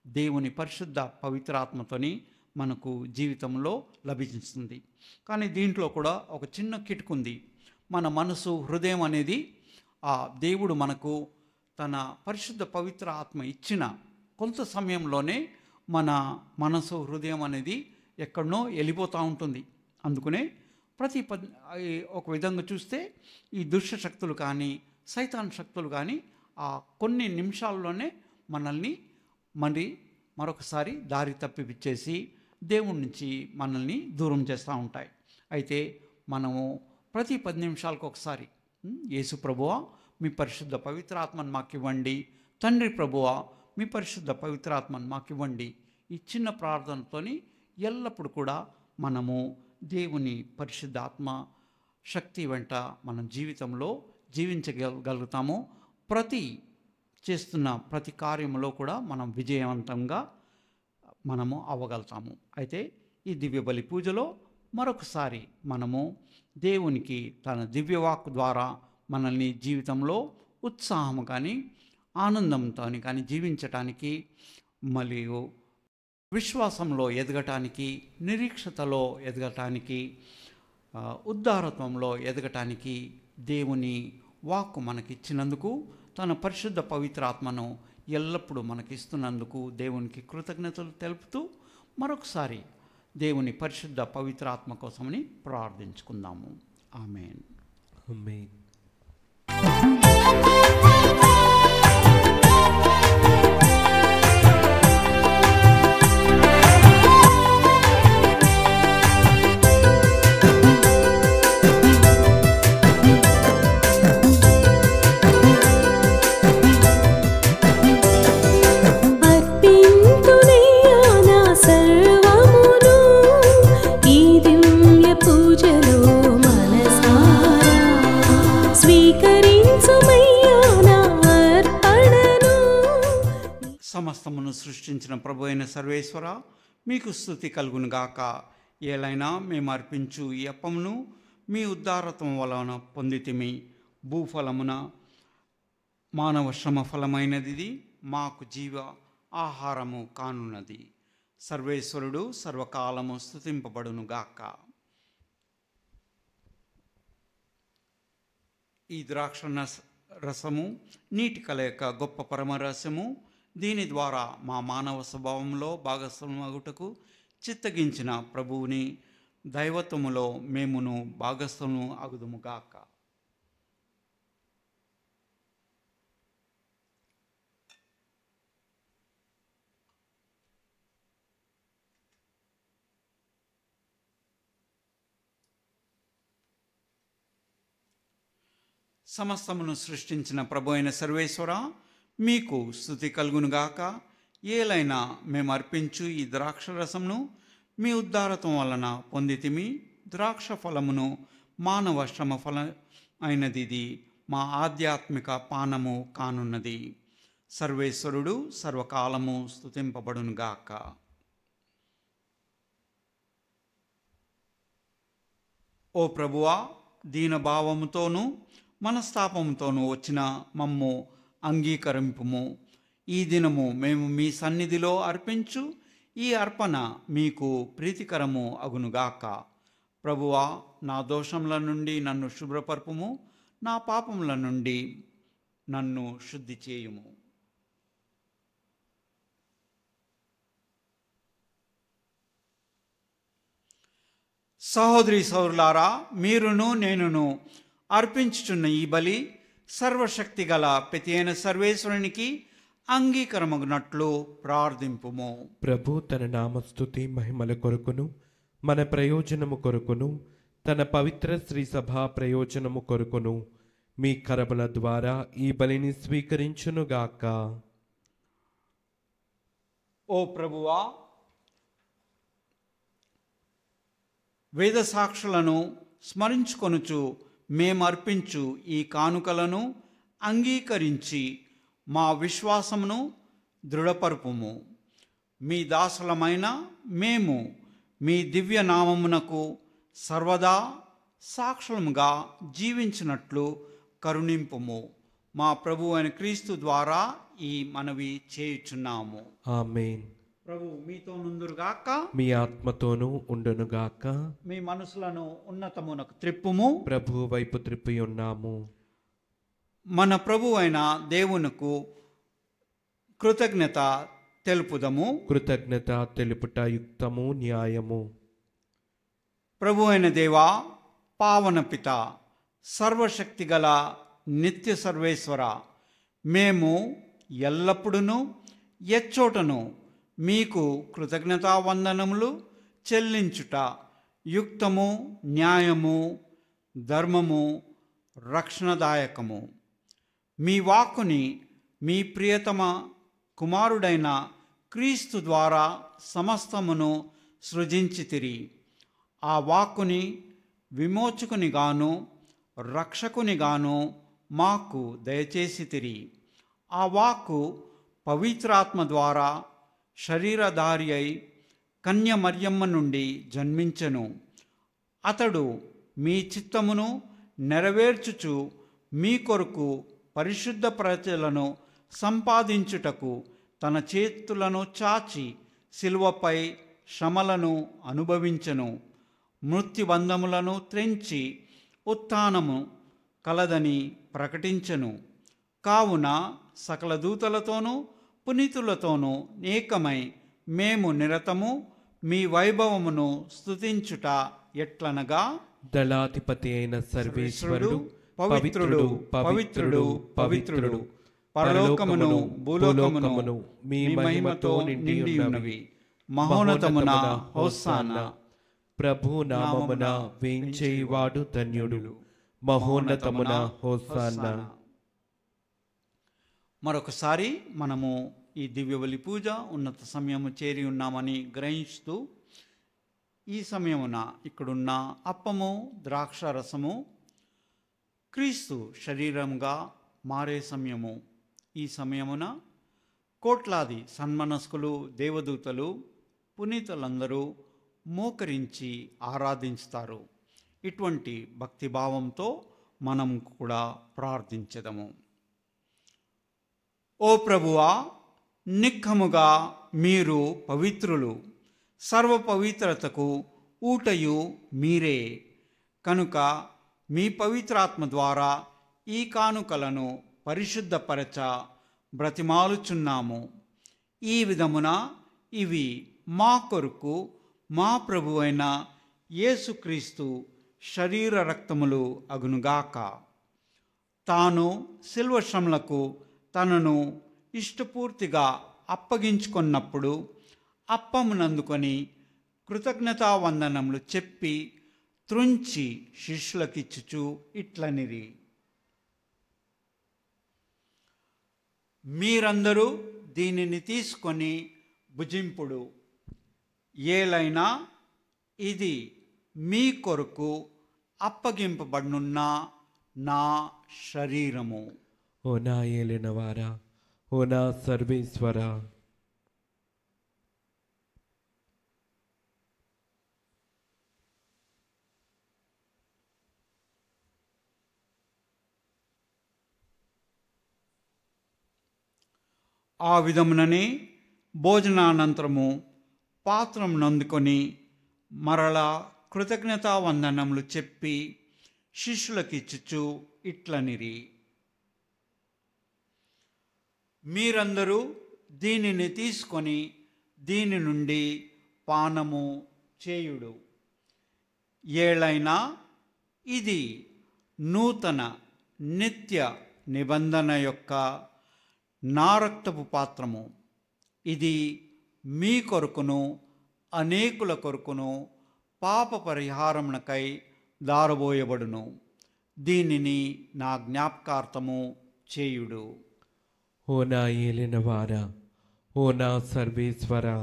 దేవుని పరిశుద్ధ పవిత్రాత్మతోని మనకు జీవితంలో లభిస్తుంది. కానీ దీంట్లో కూడా ఒక చిన్న కిటుకుంది. మన మనసు, హృదయం అనేది ఆ దేవుడు మనకు తన పరిశుద్ధ పవిత్ర ఆత్మ ఇచ్చిన కొంత సమయంలోనే మన మనసు, హృదయం అనేది ఎక్కడనో వెళ్ళిపోతూ ఉంటుంది. అందుకనే ఒక విధంగా చూస్తే ఈ దుష్ట శక్తులు కానీ, సైతాన్ శక్తులు కానీ ఆ కొన్ని నిమిషాల్లోనే మనల్ని మరొకసారి దారి తప్పిపిచ్చేసి దేవుడి నుంచి మనల్ని దూరం చేస్తూ ఉంటాయి. అయితే మనము ప్రతి 10 నిమిషాలకు ఒకసారి యేసు ప్రభువా మీ పరిశుద్ధ పవిత్రాత్మను మాకివ్వండి, తండ్రి ప్రభువా మీ పరిశుద్ధ పవిత్రాత్మను మాకివ్వండి. ఈ చిన్న ప్రార్థనతోని ఎల్లప్పుడూ కూడా మనము దేవుని పరిశుద్ధాత్మ శక్తి వెంట మనం జీవితంలో జీవించగలుగుతాము. చేస్తున్న ప్రతి కార్యంలో కూడా మనం విజయవంతంగా మనము అవ్వగలుగుతాము. అయితే ఈ దివ్య బలి పూజలో మరొకసారి మనము దేవునికి తన దివ్యవాక్కు ద్వారా మనల్ని జీవితంలో ఉత్సాహం కానీ, ఆనందంతో కానీ జీవించటానికి, మరియు విశ్వాసంలో ఎదగటానికి, నిరీక్షతలో ఎదగటానికి, ఉద్ధారత్వంలో ఎదగటానికి దేవుని వాక్కు మనకిచ్చినందుకు, తన పరిశుద్ధ పవిత్రాత్మను ఎల్లప్పుడూ మనకిస్తున్నందుకు దేవునికి కృతజ్ఞతలు తెలుపుతూ మరొకసారి దేవుని పరిశుద్ధ పవిత్రాత్మ కోసమని ప్రార్థించుకుందాము. ఆమేన్. ఆమేన్. సమస్తమును సృష్టించిన ప్రభు అయిన సర్వేశ్వర, మీకు స్తుతి కలుగును గాక. ఏలైనా మేము అర్పించు ఈ అప్పమును మీ ఉద్ధారత్వం వలన పొందితిమి. భూఫలమున మానవ శ్రమ ఫలమైనది, మాకు జీవ ఆహారము కానున్నది. సర్వేశ్వరుడు సర్వకాలము స్తుతింపబడును గాక. ఈ ద్రాక్ష రసము నీటి కలయిక గొప్ప పరమరసము. దీని ద్వారా మా మానవ స్వభావంలో భాగస్వాముగుటకు చిత్తగించిన ప్రభువుని దైవత్వములో మేమును భాగస్వాము అగుదుముగాక. సమస్తమును సృష్టించిన ప్రభు అయిన సర్వేశ్వర, మీకు స్తుతి కలుగునుగాక. ఏలైనా మేము అర్పించు ఈ ద్రాక్షరసమును మీ ఉద్ధారత్వం వలన పొందితిమి. ద్రాక్ష ఫలమును మానవ శ్రమ ఫలం అయినది, మా ఆధ్యాత్మిక పానము కానున్నది. సర్వేశ్వరుడు సర్వకాలము స్తుతింపబడునుగాక. ఓ ప్రభువా, దీనభావముతోనూ మనస్తాపముతోనూ వచ్చిన మమ్ము అంగీకరింపుము. ఈ దినము మేము మీ సన్నిధిలో అర్పించు ఈ అర్పణ మీకు ప్రీతికరము అగునుగాక. ప్రభువా, నా దోషముల నుండి నన్ను శుభ్రపరపుము, నా పాపముల నుండి నన్ను శుద్ధి చేయుము. సహోదరి సౌరులారా, మీరును నేనును అర్పించుచున్న ఈ బలి సర్వశక్తి గల ప్రతి అయిన సర్వేశ్వరునికి అంగీకరమగునట్లు ప్రార్థింపుము. ప్రభు తన నామస్తుతి మహిమల కొరకును మన ప్రయోజనము కొరకును తన పవిత్ర శ్రీ సభా ప్రయోజనము కొరకును మీ కరముల ద్వారా ఈ బలిని స్వీకరించునుగాక. ఓ ప్రభువా, వేద సాక్షులను స్మరించుకొనుచు మేమర్పించు ఈ కానుకలను అంగీకరించి మా విశ్వాసమును దృఢపరుపుము. మీ దాసులమైన మేము మీ దివ్య నామమునకు సర్వదా సాక్షులముగా జీవించినట్లు కరుణింపుము. మా ప్రభు అయిన క్రీస్తు ద్వారా ఈ మనవి చేయుచున్నాము. ఆమేన్. ప్రభు మీతో నుందురుగాక, మీ ఆత్మతోనూ ఉండునుగాక. మీ మనసులను ఉన్నతమునకు త్రిప్పుము. ప్రభు వైపు త్రిప్పి ఉన్నాము. మన ప్రభు అయిన దేవునకు కృతజ్ఞత తెలుపుదము. కృతజ్ఞత తెలుపుట యుక్తము, న్యాయము. ప్రభు అయిన దేవా, పావన పిత, సర్వశక్తి గల నిత్య సర్వేశ్వర, మేము ఎల్లప్పుడూ ఎచ్చోటను మీకు కృతజ్ఞతావందనములు చెల్లించుట యుక్తము, న్యాయము, ధర్మము, రక్షణదాయకము. మీ వాక్కుని మీ ప్రియతమ కుమారుడైన క్రీస్తు ద్వారా సమస్తమును సృజించితిరి. ఆ వాక్కుని విమోచకునిగాను రక్షకునిగాను మాకు దయచేసితిరి. ఆ వాక్కు పవిత్రాత్మ ద్వారా శరీరధారి అయి కన్య మరియమ్మ నుండి జన్మించెను. అతడు మీ చిత్తమును నెరవేర్చుచు మీ కొరకు పరిశుద్ధ ప్రజలను సంపాదించుటకు తన చేతులను చాచి శిలువపై శ్రమలను అనుభవించెను. మృత్యుబంధములను త్రెంచి ఉత్థానము కలదని ప్రకటించెను. కావున సకల దూతలతోనూ పునీతులతోనూ ఏకమై మేము నిరతము మీ వైభవమును స్తుతించుట ఎట్లనగా, దళాధిపతి అయిన సర్వేశ్వరుడు పవిత్రుడు పవిత్రుడు పవిత్రుడు, పరలోకమును భూలోకమును మీ మహిమతో నిండి ఉన్నవి. మహోన్నతమున హోసానా. ప్రభు నామమున వేంచేవాడు ధన్యుడు. మహోన్నతమున హోసానా. మరొకసారి మనము ఈ దివ్యబలి పూజ ఉన్నత సమయము చేరి ఉన్నామని గ్రహిస్తూ, ఈ సమయమున ఇక్కడున్న అప్పము ద్రాక్ష రసము క్రీస్తు శరీరంగా మారే సమయము. ఈ సమయమున కోట్లాది సన్మనస్కులు, దేవదూతలు, పునీతులందరూ మోకరించి ఆరాధిస్తారు. ఇటువంటి భక్తిభావంతో మనం కూడా ప్రార్థించదము. ఓ ప్రభువా, నిఖముగా మీరు పవిత్రులు, సర్వ పవిత్రతకు ఊటయు మీరే. కనుక మీ పవిత్రాత్మ ద్వారా ఈ కానుకలను పరిశుద్ధపరచ బ్రతిమాలుచున్నాము. ఈ విధమున ఇవి మా కొరకు మా ప్రభువైన యేసుక్రీస్తు శరీర రక్తములు అగునుగాక. తాను శిల్వ శ్రమలకు తనను ఇష్టపూర్తిగా అప్పగించుకున్నప్పుడు అప్పమునందుకొని కృతజ్ఞతావందనములు చెప్పి త్రుంచి శిష్యులకిచ్చుచు ఇట్లనిరి: మీరందరూ దీనిని తీసుకొని భుజింపుడు. ఏలైనా ఇది మీ కొరకు అప్పగింపబడనున్న నా శరీరము. ఓ నా ఏలినవారా, ఓ నా సర్వేశ్వరా, ఆ విధముననే భోజనానంతరము పాత్రమును అందుకొని మరలా కృతజ్ఞతావందనములు చెప్పి శిష్యులకిచ్చుచు ఇట్లనిరి: మీరందరూ దీనిని తీసుకొని దీని నుండి పానము చేయుడు. ఏలైనా ఇది నూతన నిత్య నిబంధన యొక్క నా రక్తపు పాత్రము. ఇది మీ కొరకును అనేకుల కొరకును పాప పరిహారమునకై దారబోయబడును. దీనిని నా జ్ఞాపకార్థము చేయుడు. ఓ నా ఏలినవారా, ఓ నా సర్వేశ్వరా,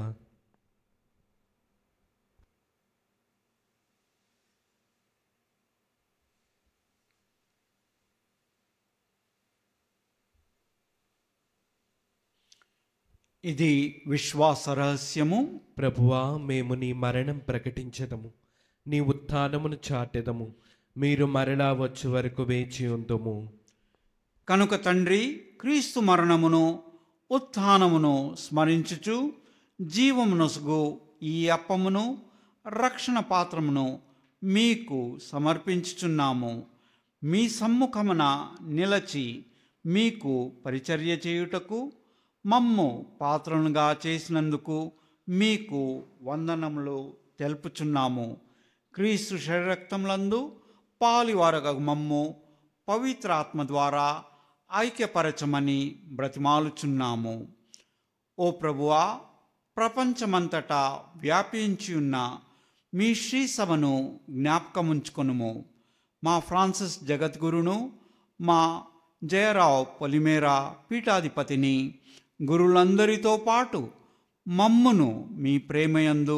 ఇది విశ్వాస రహస్యము. ప్రభువా, మేము నీ మరణం ప్రకటించదము, నీ ఉత్థానమును చాటెదము. మీరు మరలా వచ్చు వరకు వేచి ఉందుము. కనుక తండ్రి, క్రీస్తు మరణమును ఉత్థానమును స్మరించుచు జీవమునొసగు ఈ అప్పమును రక్షణ పాత్రమును మీకు సమర్పించుచున్నాము. మీ సమ్ముఖమున నిలచి మీకు పరిచర్య చేయుటకు మమ్ము పాత్రనుగా చేసినందుకు మీకు వందనములు తెలుపుచున్నాము. క్రీస్తు శరీరక్తములందు పాలివారగ మమ్ము పవిత్రాత్మ ద్వారా ఐక్యపరచమని బ్రతిమాలుచున్నాము. ఓ ప్రభువా, ప్రపంచమంతటా వ్యాపించి ఉన్న మీ శ్రీ సభను జ్ఞాపకముంచుకొనుము. మా ఫ్రాన్సిస్ జగద్గురును, మా జయరావు పొలిమేరా పీఠాధిపతిని, గురులందరితో పాటు మమ్మును మీ ప్రేమయందు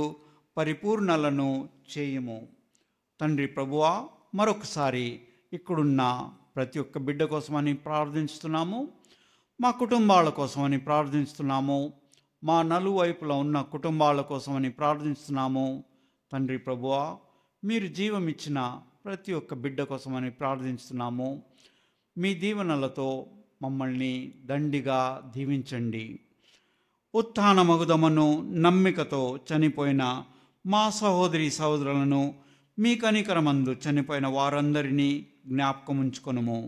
పరిపూర్ణలను చేయుము. తండ్రి ప్రభువా, మరొకసారి ఇక్కడున్న ప్రతి ఒక్క బిడ్డ కోసమని ప్రార్థిస్తున్నాము. మా కుటుంబాల కోసమని ప్రార్థిస్తున్నాము. మా నలువైపులా ఉన్న కుటుంబాల కోసమని ప్రార్థిస్తున్నాము. తండ్రి ప్రభువా, మీరు జీవమిచ్చిన ప్రతి ఒక్క బిడ్డ కోసమని ప్రార్థిస్తున్నాము. మీ దీవెనలతో మమ్మల్ని దండిగా దీవించండి. ఉత్థానమగుదమను నమ్మికతో చనిపోయిన మా సహోదరి సహోదరులను, మీ కనికరమందు చనిపోయిన వారందరినీ జ్ఞాపకముంచుకొనుము.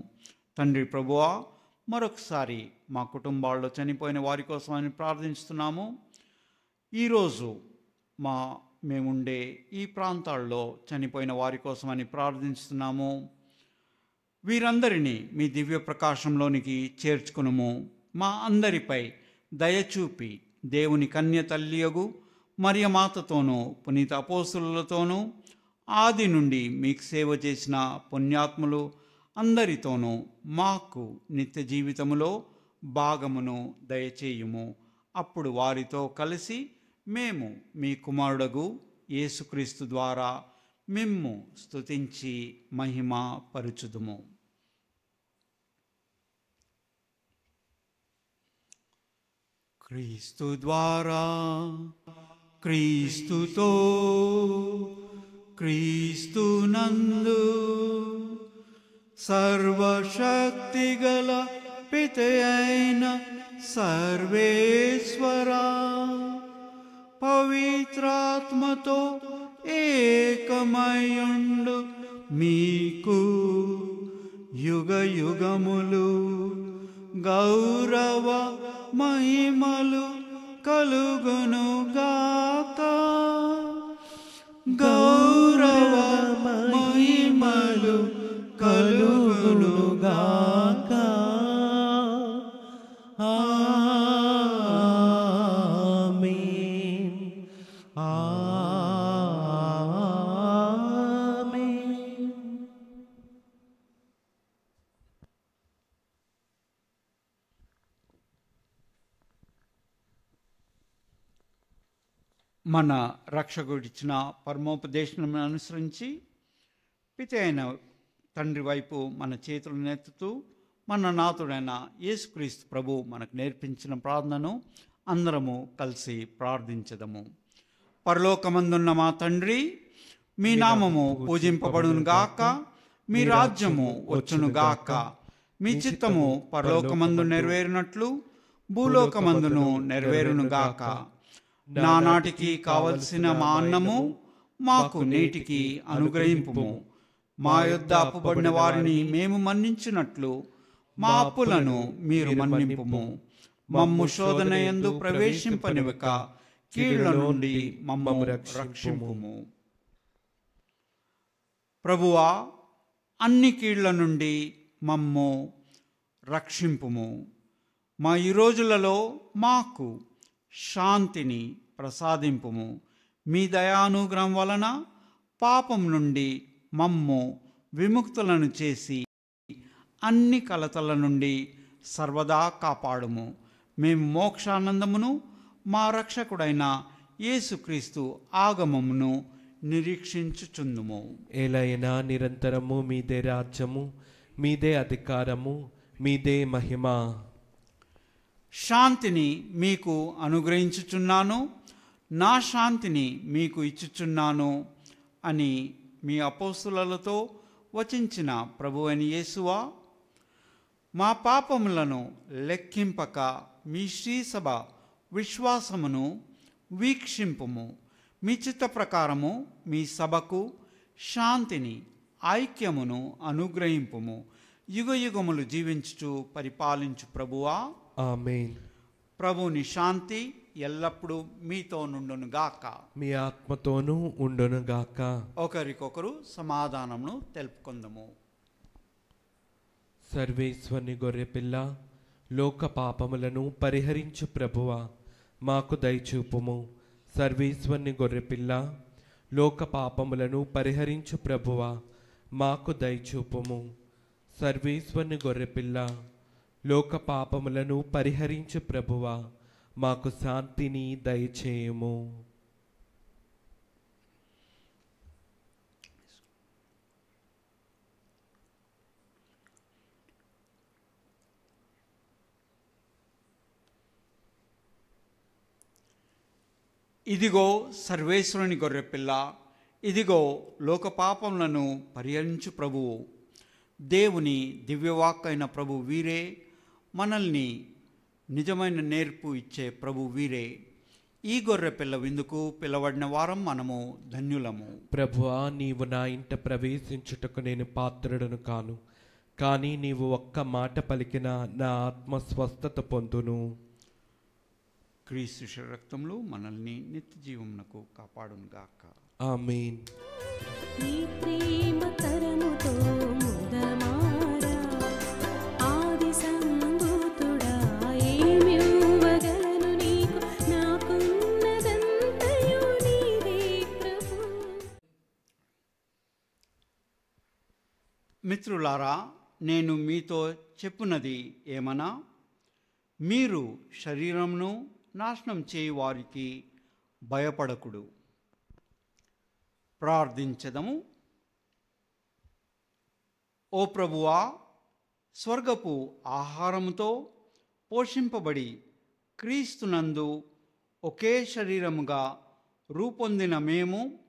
తండ్రి ప్రభువా, మరొకసారి మా కుటుంబాల్లో చనిపోయిన వారి కోసమని ప్రార్థిస్తున్నాము. ఈరోజు మేముండే ఈ ప్రాంతాల్లో చనిపోయిన వారి కోసమని ప్రార్థిస్తున్నాము. వీరందరినీ మీ దివ్య ప్రకాశంలోనికి చేర్చుకునుము. మా అందరిపై దయచూపి దేవుని కన్య తల్లియగు మరియమాతతోనూ పునీత అపోస్తులతోనూ ఆది నుండి మీకు సేవ చేసిన పుణ్యాత్ములు అందరితోనూ మాకు నిత్య జీవితములో భాగమును దయచేయుము. అప్పుడు వారితో కలిసి మేము మీ కుమారుడగు యేసుక్రీస్తు ద్వారా మిమ్ము స్తుతించి మహిమ పరుచుదుము. క్రీస్తు ద్వారా, క్రీస్తుతో, క్రీస్తునందు సర్వశక్తిగల పితే అయిన సర్వేశ్వరా, పవిత్రాత్మతో ఏకమయుండు మీకు యుగ యుగములు గౌరవ మహిమలు కలుగునుగాక. గౌరవ మహిమలు కలుగునుగాక. ఆమేన్. ఆమేన్. మన రక్షకుడిచ్చిన పరమోపదేశం అనుసరించి పితే అయిన తండ్రి వైపు మన చేతులను ఎత్తుతూ మన నాథుడైన యేసుక్రీస్తు ప్రభు మనకు నేర్పించిన ప్రార్థనను అందరము కలిసి ప్రార్థించదము. పరలోకమందున్న మా తండ్రి, మీ నామము పూజింపబడునుగాక, మీ రాజ్యము వచ్చునుగాక, మీ చిత్తము పరలోకమందు నెరవేరినట్లు భూలోకమందును నెరవేరునుగాక. నానాటికి కావలసిన మా అన్నము మాకు నేటికి అనుగ్రహింపుము. మా యొద్ద అప్పుబడిన వారిని మేము మన్నించినట్లు మా అప్పులను మీరు మన్నింపుము. మమ్ము శోధన యందు ప్రవేశింపనివ్వక కీళ్ల నుండి మమ్ము రక్షింపుము. ప్రభువా, అన్ని కీళ్ల నుండి మమ్ము రక్షింపుము. మా ఈ రోజులలో మాకు శాంతిని ప్రసాదింపుము. మీ దయానుగ్రహం వలన పాపం నుండి మమ్ము విముక్తులను చేసి అన్ని కలతల నుండి సర్వదా కాపాడుము. మేము మోక్షానందమును మా రక్షకుడైన యేసుక్రీస్తు ఆగమమును నిరీక్షించుచుందుము. ఏలైనా నిరంతరము మీదే రాజ్యము, మీదే అధికారము, మీదే మహిమ. శాంతిని మీకు అనుగ్రహించుచున్నాను, నా శాంతిని మీకు ఇచ్చుచున్నాను అని మీ అపోస్తులతో వచించిన ప్రభువైన యేసువా, మా పాపములను లెక్కింపక మీ శ్రీసభ విశ్వాసమును వీక్షింపుము. మీ చిత్త ప్రకారము మీ సభకు శాంతిని ఐక్యమును అనుగ్రహింపుము. యుగ యుగములు జీవించుచు పరిపాలించు ప్రభువా, ఆమేన్. ప్రభుని శాంతి ఎల్లప్పుడూ మీతో నుండునుగాక, మీ ఆత్మతోనూ ఉండునుగాక. ఒకరికొకరు సమాధానమును తెలుపుకుందాము. సర్వేశ్వరుని గొర్రెపిల్ల, లోక పాపములను పరిహరించు ప్రభువా, మాకు దయచూపుము. సర్వేశ్వరుని గొర్రెపిల్ల, లోక పాపములను పరిహరించు ప్రభువా, మాకు దయచూపుము. సర్వేశ్వరుని గొర్రెపిల్ల, లోక పాపములను పరిహరించు ప్రభువా, మాకు శాంతిని దయచేయుము. ఇదిగో సర్వేశ్వరుని గొర్రెపిల్ల, ఇదిగో లోక పాపములను పరిహరించు ప్రభువు. దేవుని దివ్యవాక్కైన ప్రభు వీరే, మనల్ని నిజమైన నేర్పు ఇచ్చే ప్రభు వీరే. ఈ గొర్రె పిల్ల విందుకు పిలవడిన వారం మనము ధన్యులము. ప్రభువా, నీవు నా ఇంట ప్రవేశించుటకు నేను పాత్రుడను కాను, కానీ నీవు ఒక్క మాట పలికిన నా ఆత్మ స్వస్థత పొందును. క్రీస్తు రక్తములు మనల్ని నిత్య జీవమునకు కాపాడునుగాక. ఆమేన్. నీ ప్రేమ కరముతో ముదమార మిత్రులారా, నేను మీతో చెప్పున్నది ఏమనా, మీరు శరీరంను నాశనం చేయు వారికి భయపడకుడు. ప్రార్థించదము. ఓ ప్రభువా, స్వర్గపు ఆహారముతో పోషింపబడి క్రీస్తునందు ఒకే శరీరముగా రూపొందిన మేము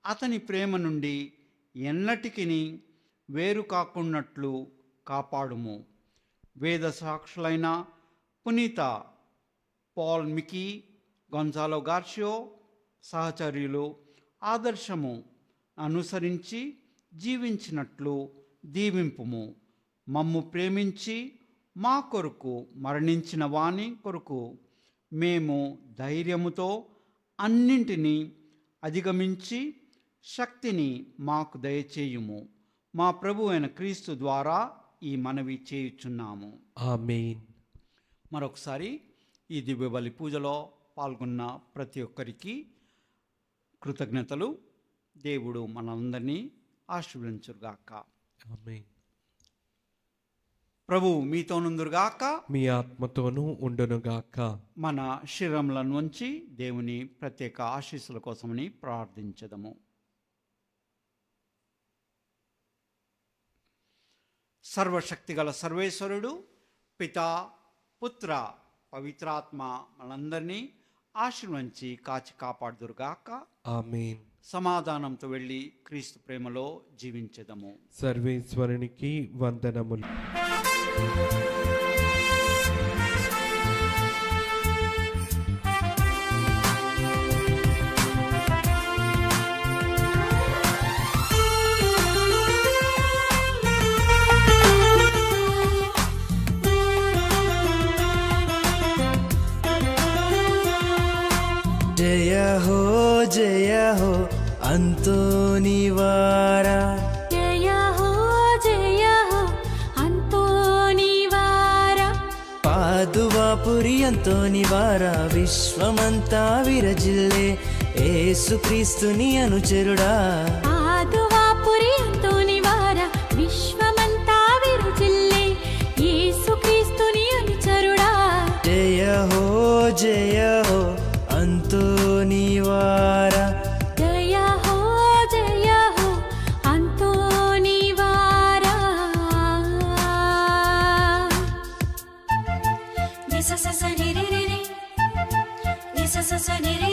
అతని ప్రేమ నుండి ఎన్నటికిని వేరు కాకున్నట్లు కాపాడుము. వేద సాక్షులైన పునీత పాల్ మికీ, గొన్జాలో గార్షియో సహచర్యులు ఆదర్శము అనుసరించి జీవించినట్లు దీవింపుము. మమ్ము ప్రేమించి మా కొరకు మరణించిన వాని కొరకు మేము ధైర్యముతో అన్నింటినీ అధిగమించి శక్తిని మాకు దయచేయుము. మా ప్రభు అయిన క్రీస్తు ద్వారా ఈ మనవి చేయుచున్నాము. ఆమేన్. మరొకసారి ఈ దివ్య బలి పూజలో పాల్గొన్న ప్రతి ఒక్కరికి కృతజ్ఞతలు. దేవుడు మనందరినీ ఆశీర్వదించుగాక. ఆమేన్. ప్రభు మీతోనుందురుగాక, మీ ఆత్మతోనూ ఉండునుగాక. మన శరీరములను ఉంచి దేవుని ప్రత్యేక ఆశీస్సుల కోసమని ప్రార్థించదము. సర్వశక్తిగల సర్వేశ్వరుడు పితా, పుత్ర, పవిత్రాత్మ మనందరినీ ఆశీర్వదించి కాచి కాపాడుదురుగాక. ఆమేన్. సమాధానంతో వెళ్ళి క్రీస్తు ప్రేమలో జీవించెదము. సర్వేశ్వరునికి వందనములు. जय हो अंतोनिवारा, जय हो अंतोनिवारा, पादुवापुरी अंतोनिवारा, विश्वमंता विरजिल्ले येसुक्रीस्तुनि अनुचरुडा. पादुवापुरी अंतोनिवारा, विश्वमंता विरजिल्ले येसुक्रीस्तुनि अनुचरुडा. जय हो अंतोनिवारा, जय हो अंतोनिवारा. नि सा सा सा नि रे रे रे, नि सा सा सा नि रे